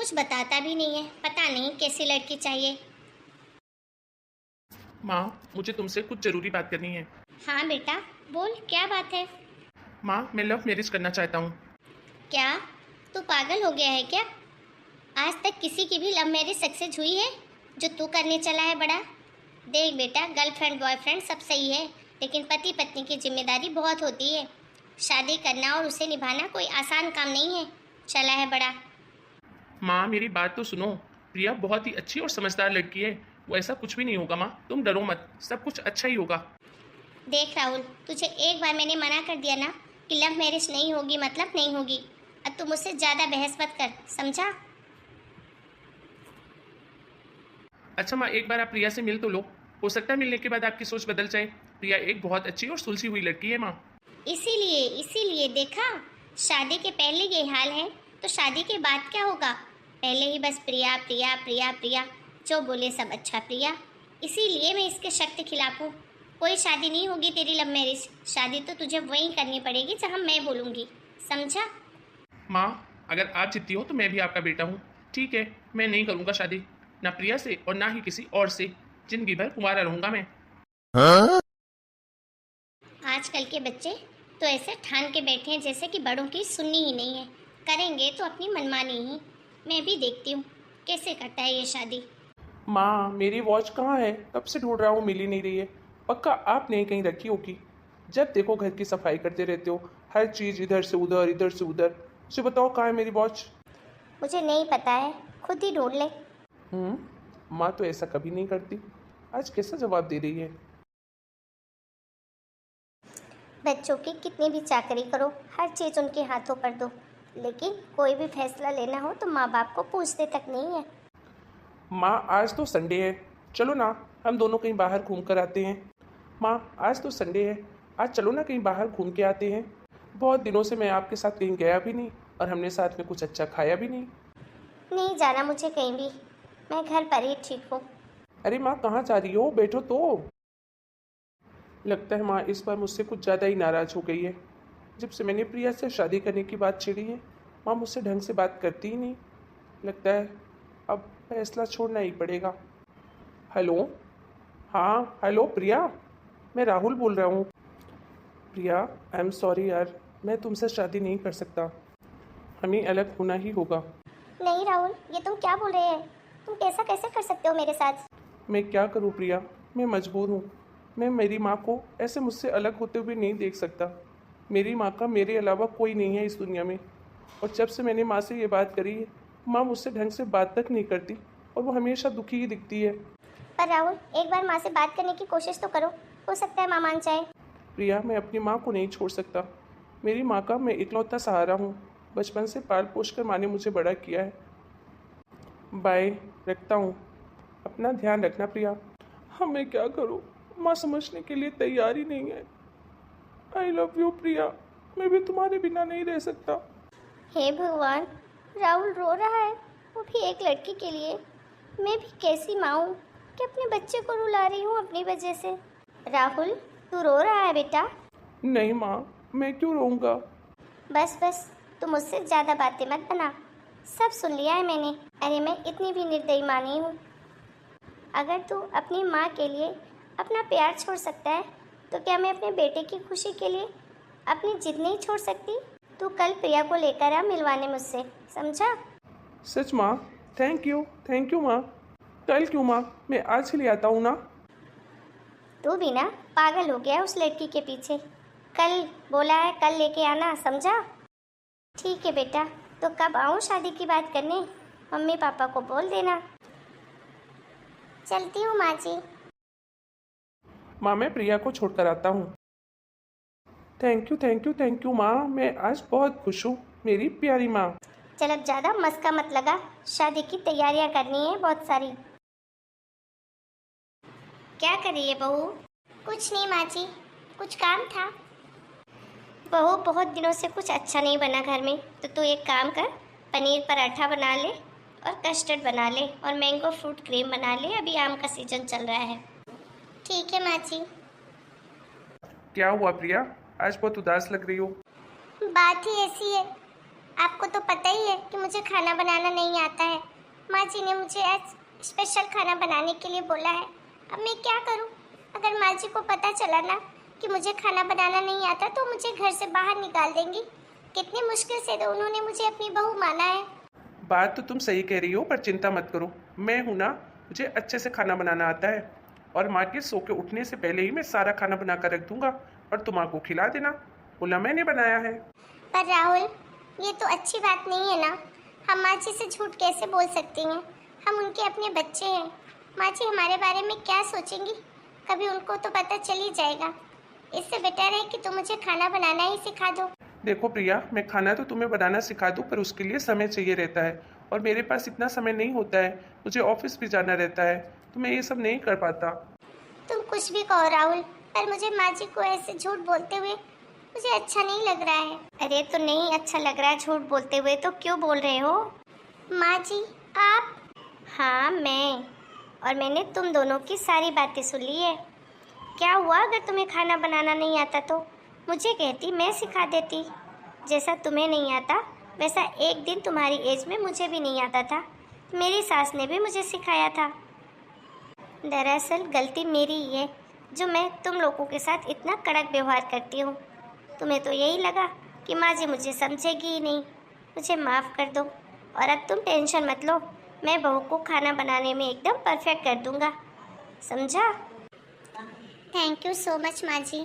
कुछ बताता भी नहीं है, पता नहीं कैसी लड़की चाहिए। माँ, मुझे तुमसे कुछ ज़रूरी बात करनी है। हाँ बेटा, बोल क्या बात है। माँ, मैं लव मैरिज करना चाहता हूँ। क्या तू पागल हो गया है क्या? आज तक किसी की भी लव मैरिज सक्सेस हुई है जो तू करने चला है बड़ा? देख बेटा, गर्लफ्रेंड बॉयफ्रेंड सब सही है, लेकिन पति पत्नी की जिम्मेदारी बहुत होती है। शादी करना और उसे निभाना कोई आसान काम नहीं है, चला है बड़ा। माँ, मेरी बात तो सुनो। प्रिया बहुत ही अच्छी और समझदार लड़की है। वो ऐसा कुछ भी नहीं होगा माँ, तुम डरो मत, सब कुछ अच्छा ही होगा। देख राहुल, तुझे एक बार मैंने मना कर दिया ना कि लव मैरिज नहीं होगी मतलब नहीं होगी। अब तू मुझसे ज़्यादा बहस मत कर, समझा? अच्छा माँ, एक बार आप प्रिया से मिल तो लो। हो सकता है मिलने के बाद आपकी सोच बदल जाए। प्रिया एक बहुत अच्छी और सुलझी हुई लड़की है माँ। इसीलिए इसीलिए देखा, शादी के पहले ये हाल है तो शादी के बाद क्या होगा? पहले ही बस प्रिया प्रिया प्रिया प्रिया, जो बोले सब अच्छा प्रिया। इसीलिए मैं इसके शक्ति खिलाफ हूँ। कोई शादी नहीं होगी तेरी लव मैरिज, शादी तो तुझे वहीं करनी पड़ेगी जहाँ मैं बोलूँगी, समझा? माँ, अगर आप जीतती हो तो मैं भी आपका बेटा हूँ। ठीक है, मैं नहीं करूँगा शादी, ना प्रिया से और ना ही किसी और से। जिंदगी भर कुंवारा रहूँगा मैं। आजकल के बच्चे तो ऐसे ठान के बैठे हैं जैसे कि बड़ों की सुननी ही नहीं है, करेंगे तो अपनी मनमानी ही। मैं भी देखती हूँ कैसे करता है ये शादी। माँ, मेरी वॉच कहाँ है? कब से ढूंढ रहा हूँ, मिल ही नहीं रही है। पक्का आपने कहीं रखी होगी। जब देखो घर की सफाई करते रहते हो, हर चीज़ इधर से उधर इधर से उधर। मुझे बताओ कहाँ है मेरी वॉच? मुझे नहीं पता है, खुद ही ढूंढ ले। माँ तो ऐसा कभी नहीं करती। आज कैसा जवाब दे रही है? बच्चों की कितनी भी चाकरी करो, हर चीज़ उनके हाथों पर दो, लेकिन कोई भी फैसला लेना हो तो माँ बाप को पूछते तक नहीं है। माँ, आज तो संडे है। चलो ना, हम दोनों कहीं बाहर घूम कर आते हैं। माँ, आज तो संडे है। आज चलो ना कहीं बाहर घूम के आते हैं। बहुत दिनों से मैं आपके साथ कहीं गया भी नहीं और हमने साथ में कुछ अच्छा खाया भी नहीं। नहीं जाना मुझे कहीं भी, मैं घर पर ही ठीक हूँ। अरे माँ, कहाँ जा रही हो? बैठो तो। लगता है माँ इस बार मुझसे कुछ ज़्यादा ही नाराज़ हो गई है। जब से मैंने प्रिया से शादी करने की बात छेड़ी है, माँ मुझसे ढंग से बात करती ही नहीं। लगता है अब फैसला छोड़ना ही पड़ेगा। हेलो। हाँ हेलो प्रिया, मैं राहुल बोल रहा हूँ। प्रिया, आई एम सॉरी यार, मैं तुमसे शादी नहीं कर सकता। हमें अलग होना ही होगा। नहीं राहुल, ये तुम क्या बोल रहे हैं? तुम कैसा कैसे कर सकते हो मेरे साथ? मैं क्या करूँ प्रिया, मैं मजबूर हूँ। मैं मेरी माँ को ऐसे मुझसे अलग होते हुए नहीं देख सकता। मेरी माँ का मेरे अलावा कोई नहीं है इस दुनिया में। और जब से मैंने माँ से ये बात करी है, माँ मुझसे ढंग से बात तक नहीं करती और वो हमेशा दुखी ही दिखती है। पर राहुल, एक बार माँ से बात करने की कोशिश तो करो, हो सकता है माँ मान जाए। प्रिया, मैं अपनी माँ को नहीं छोड़ सकता। मेरी माँ का मैं इकलौता सहारा हूँ। बचपन से पाल पोस कर माँ ने मुझे बड़ा किया है। बाय, रखता हूँ। अपना ध्यान रखना प्रिया। हाँ, मैं क्या करूँ, माँ समझने के लिए तैयार ही नहीं है। आई लव यू प्रिया, मैं भी तुम्हारे बिना नहीं रह सकता। हे भगवान, राहुल रो रहा है, वो भी एक लड़की के लिए। मैं भी कैसी माँ हूँ कि अपने बच्चे को रुला रही हूँ अपनी वजह से। राहुल, तू रो रहा है बेटा? नहीं माँ, मैं क्यों रोऊंगा? बस बस, तू मुझसे ज़्यादा बातें मत बना, सब सुन लिया है मैंने। अरे मैं इतनी भी निर्दयी माँ नहीं हूँ। अगर तू अपनी माँ के लिए अपना प्यार छोड़ सकता है तो क्या मैं अपने बेटे की खुशी के लिए अपनी जिद नहीं छोड़ सकती? तू कल प्रिया को लेकर आ मिलवाने मुझसे, समझा? सच माँ? थैंक यू माँ। कल क्यों माँ, मैं आज ही ले आता हूँ ना। तू भी ना पागल हो गया उस लड़की के पीछे। कल बोला है, कल लेके आना, समझा? ठीक है बेटा, तो कब आऊँ शादी की बात करने? मम्मी पापा को बोल देना। चलती हूँ माँ जी। माँ, मैं प्रिया को छोड़कर आता हूँ। थैंक यू माँ, मैं आज बहुत खुश हूँ, मेरी प्यारी माँ। चल अब ज़्यादा मस्का मत लगा, शादी की तैयारियाँ करनी है बहुत सारी। क्या कर रही है बहू? कुछ नहीं माँ जी, कुछ काम था। बहू, बहुत दिनों से कुछ अच्छा नहीं बना घर में, तो तू एक काम कर, पनीर पराठा बना ले और कस्टर्ड बना ले और मैंगो फ्रूट क्रीम बना ले, अभी आम का सीजन चल रहा है। ठीक है माँ जी। क्या हुआ प्रिया, आज बहुत उदास लग रही हो? बात ही ऐसी है, आपको तो पता ही है कि मुझे खाना बनाना नहीं आता है। माँ जी ने मुझे आज स्पेशल खाना बनाने के लिए बोला है। अब मैं क्या करूँ? अगर माँ जी को पता चला ना कि मुझे खाना बनाना नहीं आता तो मुझे घर से बाहर निकाल देंगी। कितनी मुश्किल से तो उन्होंने मुझे अपनी बहू माना है। बात तो तुम सही कह रही हो, पर चिंता मत करो, मैं हूं ना, मुझे अच्छे से खाना बनाना आता है। और माँ के सो के उठने से पहले ही मैं सारा खाना बना कर रख दूंगा और तुम माँ को खिला देना। बोला मैंने बनाया है। पर राहुल, ये तो अच्छी बात नहीं है ना। हम माँ जी से झूठ कैसे बोल सकते हैं? हम उनके अपने बच्चे हैं। माँ जी हमारे बारे में क्या सोचेंगी? कभी उनको तो पता चल ही जाएगा। इससे बेटर है कि तुम मुझे खाना बनाना ही सिखा दो। देखो प्रिया, मैं खाना तो तुम्हें बनाना सिखा दूं, पर उसके लिए समय चाहिए रहता है और मेरे पास इतना समय नहीं होता है। मुझे ऑफिस भी जाना रहता है, तो मैं ये सब नहीं कर पाता। तुम कुछ भी कहो राहुल, पर मुझे माँ जी को ऐसे झूठ बोलते हुए मुझे अच्छा नहीं लग रहा है। अरे तो नहीं अच्छा लग रहा है झूठ बोलते हुए तो क्यों बोल रहे हो? माँ जी आप? हाँ मैं। और मैंने तुम दोनों की सारी बातें सुन ली है। क्या हुआ अगर तुम्हें खाना बनाना नहीं आता तो मुझे कहती, मैं सिखा देती। जैसा तुम्हें नहीं आता वैसा एक दिन तुम्हारी एज में मुझे भी नहीं आता था। मेरी सास ने भी मुझे सिखाया था। दरअसल गलती मेरी ही है जो मैं तुम लोगों के साथ इतना कड़क व्यवहार करती हूँ। तुम्हें तो यही लगा कि माँ जी मुझे समझेगी ही नहीं। मुझे माफ़ कर दो और अब तुम टेंशन मत लो, मैं बहू को खाना बनाने में एकदम परफेक्ट कर दूँगा, समझा? थैंक यू सो मच माँ जी।